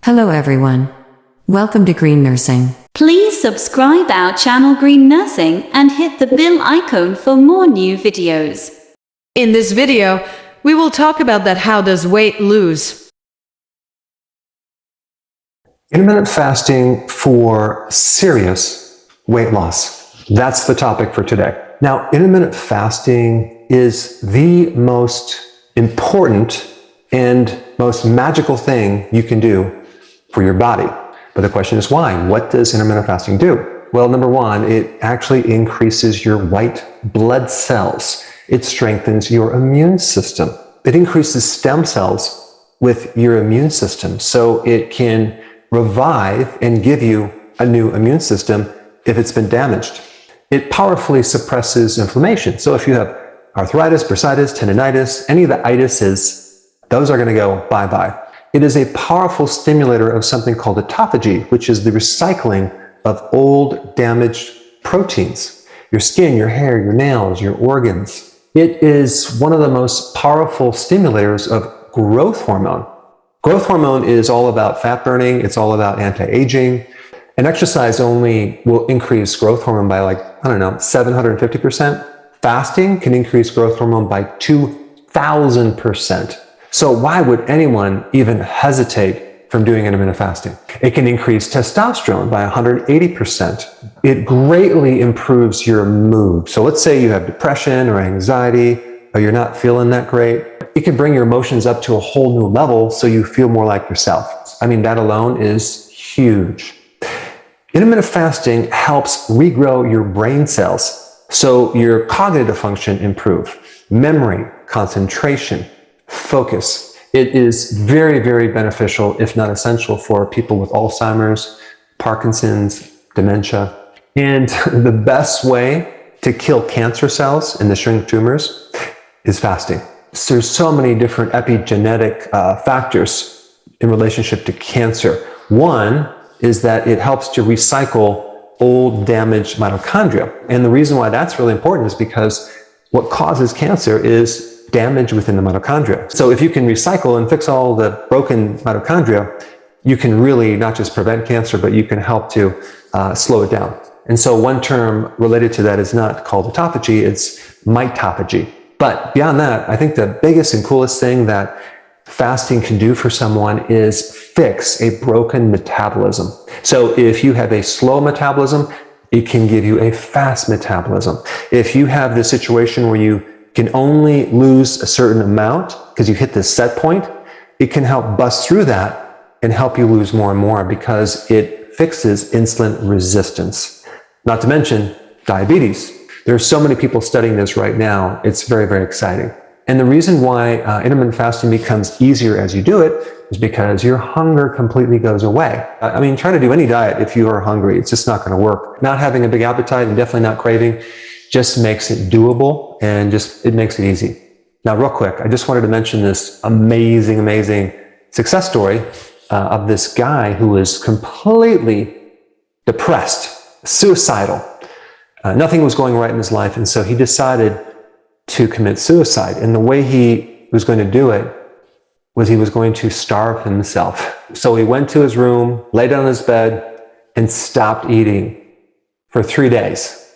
Hello everyone. Welcome to Green Nursing. Please subscribe our channel Green Nursing and hit the bell icon for more new videos. In this video, we will talk about that how does weight lose. Intermittent fasting for serious weight loss. That's the topic for today. Now, intermittent fasting is the most important and most magical thing you can do for your body. But the question is why? What does intermittent fasting do? Well, number one, it actually increases your white blood cells. It strengthens your immune system. It increases stem cells with your immune system, so it can revive and give you a new immune system if it's been damaged. It powerfully suppresses inflammation. So if you have arthritis, bursitis, tendinitis, any of the itises, those are going to go bye-bye. It is a powerful stimulator of something called autophagy, which is the recycling of old damaged proteins. Your skin, your hair, your nails, your organs. It is one of the most powerful stimulators of growth hormone. Growth hormone is all about fat burning. It's all about anti-aging. And exercise only will increase growth hormone by 750%. Fasting can increase growth hormone by 2,000%. So why would anyone even hesitate from doing intermittent fasting? It can increase testosterone by 180%. It greatly improves your mood. So let's say you have depression or anxiety, or you're not feeling that great. It can bring your emotions up to a whole new level so you feel more like yourself. I mean, that alone is huge. Intermittent fasting helps regrow your brain cells so your cognitive function improves, memory, concentration, focus. It is very, very beneficial, if not essential, for people with Alzheimer's, Parkinson's, dementia. And the best way to kill cancer cells and to shrink tumors is fasting. So there's so many different epigenetic factors in relationship to cancer. One is that it helps to recycle old damaged mitochondria. And the reason why that's really important is because what causes cancer is damage within the mitochondria. So if you can recycle and fix all the broken mitochondria, you can really not just prevent cancer, but you can help to slow it down. And so one term related to that is not called autophagy, it's mitophagy. But beyond that, I think the biggest and coolest thing that fasting can do for someone is fix a broken metabolism. So if you have a slow metabolism, it can give you a fast metabolism. If you have this situation where you can only lose a certain amount because you hit this set point, it can help bust through that and help you lose more and more because it fixes insulin resistance. Not to mention diabetes. There are so many people studying this right now. It's very, very exciting. And the reason why intermittent fasting becomes easier as you do it is because your hunger completely goes away. I mean, try to do any diet if you are hungry. It's just not going to work. Not having a big appetite and definitely not craving just makes it doable and it makes it easy. Now, real quick, I just wanted to mention this amazing, amazing success story of this guy who was completely depressed, suicidal. Nothing was going right in his life, and so he decided to commit suicide. And the way he was going to do it was he was going to starve himself. So he went to his room, lay down on his bed, and stopped eating for 3 days.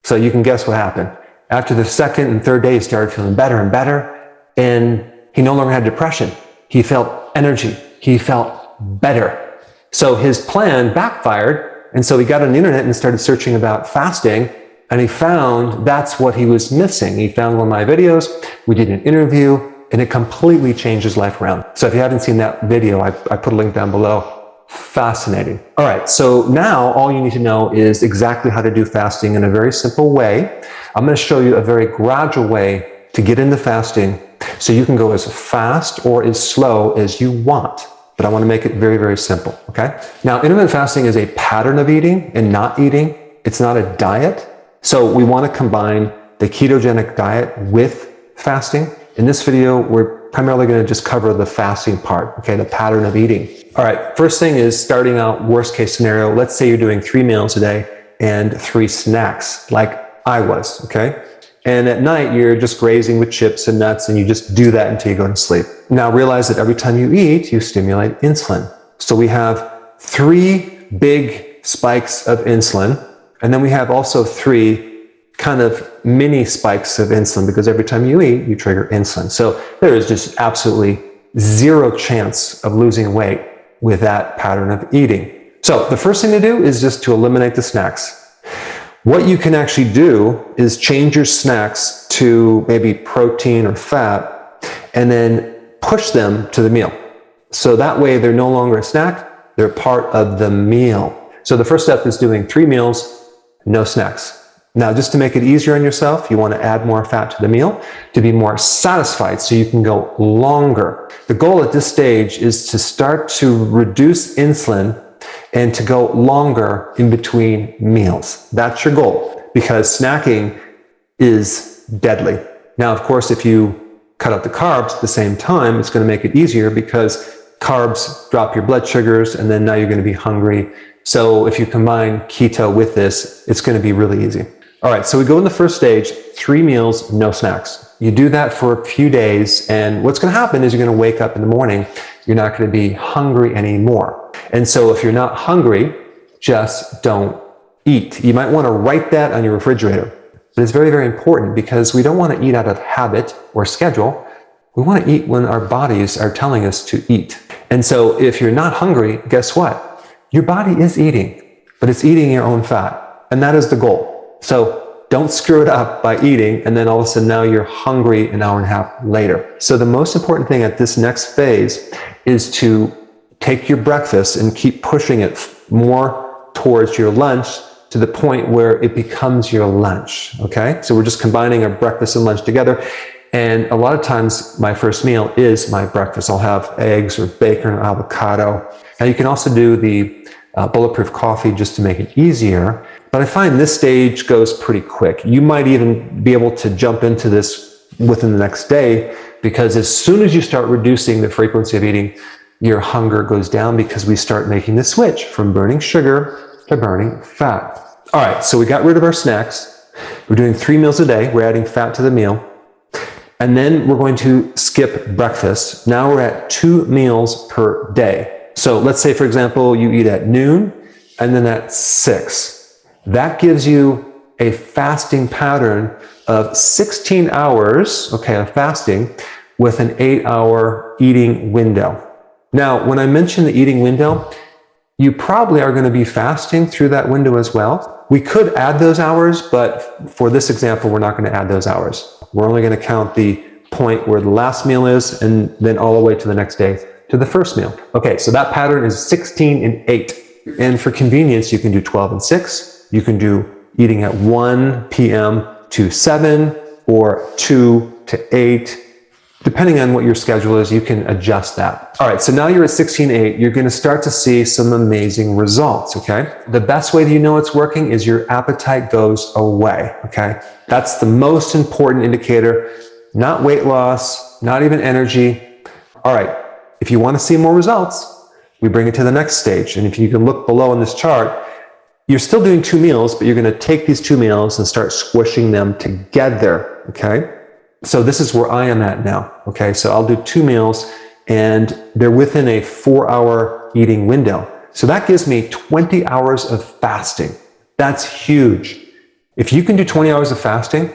So you can guess what happened. After the second and third day, he started feeling better and better, and he no longer had depression. He felt energy. He felt better. So his plan backfired, and so he got on the internet and started searching about fasting, and he found that's what he was missing. He found one of my videos, we did an interview, and it completely changed his life around. So if you haven't seen that video, I put a link down below. Fascinating. All right, so now all you need to know is exactly how to do fasting in a very simple way. I'm going to show you a very gradual way to get into fasting so you can go as fast or as slow as you want. But I want to make it very, very simple, okay? Now, intermittent fasting is a pattern of eating and not eating. It's not a diet. So we want to combine the ketogenic diet with fasting. In this video, we're primarily going to just cover the fasting part, okay, the pattern of eating. All right, first thing is starting out worst case scenario. Let's say you're doing 3 meals a day and 3 snacks, like I was, okay? And at night, you're just grazing with chips and nuts, and you just do that until you go to sleep. Now realize that every time you eat, you stimulate insulin. So we have 3 big spikes of insulin, and then we have also 3 kind of mini spikes of insulin, because every time you eat, you trigger insulin. So there is just absolutely 0 chance of losing weight with that pattern of eating. So the first thing to do is just to eliminate the snacks. What you can actually do is change your snacks to maybe protein or fat, and then push them to the meal. So that way they're no longer a snack, they're part of the meal. So the first step is doing 3 meals, no snacks. Now, just to make it easier on yourself, you want to add more fat to the meal to be more satisfied so you can go longer. The goal at this stage is to start to reduce insulin and to go longer in between meals. That's your goal, because snacking is deadly. Now, of course, if you cut out the carbs at the same time, it's going to make it easier, because carbs drop your blood sugars, and then now you're going to be hungry. So if you combine keto with this, it's going to be really easy. All right, so we go in the first stage, 3 meals, no snacks. You do that for a few days, and what's going to happen is you're going to wake up in the morning, you're not going to be hungry anymore. And so if you're not hungry, just don't eat. You might want to write that on your refrigerator. But it's very, very important, because we don't want to eat out of habit or schedule. We want to eat when our bodies are telling us to eat. And so if you're not hungry, guess what? Your body is eating, but it's eating your own fat. And that is the goal. So don't screw it up by eating, and then all of a sudden now you're hungry an hour and a half later. So the most important thing at this next phase is to take your breakfast and keep pushing it more towards your lunch, to the point where it becomes your lunch, okay? So we're just combining our breakfast and lunch together. And a lot of times my first meal is my breakfast. I'll have eggs or bacon or avocado. Now you can also do the bulletproof coffee just to make it easier. But I find this stage goes pretty quick. You might even be able to jump into this within the next day, because as soon as you start reducing the frequency of eating, your hunger goes down, because we start making the switch from burning sugar to burning fat. All right, so we got rid of our snacks. We're doing 3 meals a day. We're adding fat to the meal. And then we're going to skip breakfast. Now we're at 2 meals per day. So let's say, for example, you eat at noon and then at 6. That gives you a fasting pattern of 16 hours, okay, of fasting, with an 8-hour eating window. Now, when I mention the eating window, you probably are going to be fasting through that window as well. We could add those hours, but for this example, we're not going to add those hours. We're only going to count the point where the last meal is, and then all the way to the next day to the first meal. Okay, so that pattern is 16 and 8. And for convenience, you can do 12 and 6. You can do eating at 1 p.m. to 7 or 2 to 8. Depending on what your schedule is, you can adjust that. All right, so now you're at 16-8. You're going to start to see some amazing results, okay? The best way that you know it's working is your appetite goes away, okay? That's the most important indicator, not weight loss, not even energy. All right, if you want to see more results, we bring it to the next stage. And if you can look below on this chart, you're still doing 2 meals, but you're going to take these 2 meals and start squishing them together, okay? So this is where I am at now, okay? So I'll do 2 meals, and they're within a 4-hour eating window. So that gives me 20 hours of fasting. That's huge. If you can do 20 hours of fasting,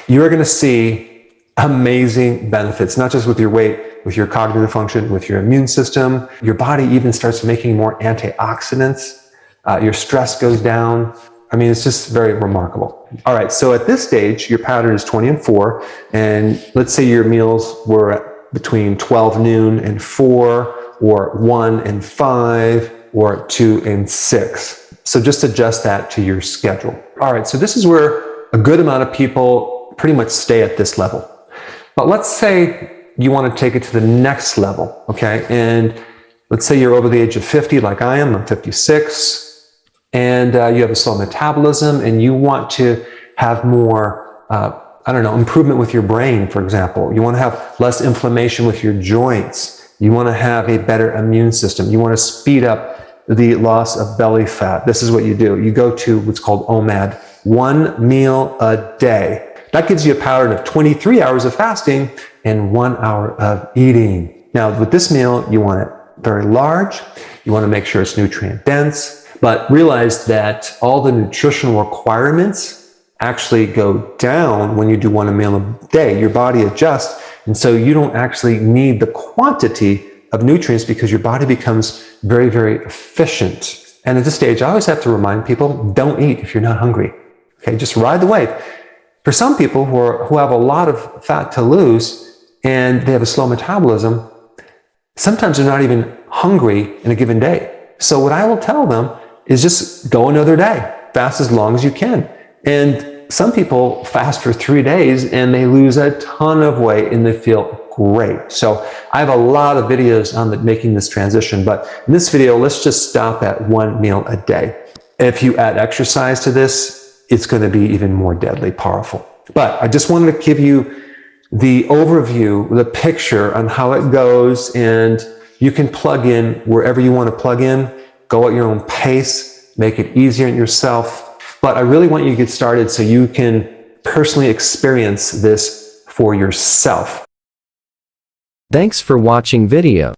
you're going to see amazing benefits, not just with your weight, with your cognitive function, with your immune system. Your body even starts making more antioxidants. Your stress goes down. I mean, it's just very remarkable. All right, so at this stage, your pattern is 20 and 4, and let's say your meals were between 12 noon and 4, or 1 and 5, or 2 and 6. So just adjust that to your schedule. All right, so this is where a good amount of people pretty much stay at this level. But let's say you want to take it to the next level, okay? And let's say you're over the age of 50, like I am. I'm 56. And you have a slow metabolism, and you want to have more, improvement with your brain, for example. You want to have less inflammation with your joints. You want to have a better immune system. You want to speed up the loss of belly fat. This is what you do. You go to what's called OMAD, 1 meal a day. That gives you a pattern of 23 hours of fasting and 1 hour of eating. Now, with this meal, you want it very large. You want to make sure it's nutrient dense, but realize that all the nutritional requirements actually go down when you do one meal a day. Your body adjusts, and so you don't actually need the quantity of nutrients because your body becomes very, very efficient. And at this stage, I always have to remind people, don't eat if you're not hungry. Okay, just ride the wave. For some people who have a lot of fat to lose and they have a slow metabolism, sometimes they're not even hungry in a given day. So what I will tell them is just go another day, fast as long as you can. And some people fast for 3 days and they lose a ton of weight and they feel great. So I have a lot of videos on making this transition, but in this video, let's just stop at one meal a day. If you add exercise to this, it's going to be even more deadly powerful. But I just wanted to give you the overview, the picture on how it goes, and you can plug in wherever you want to plug in, go at your own pace, make it easier on yourself. But I really want you to get started so you can personally experience this for yourself. Thanks for watching video.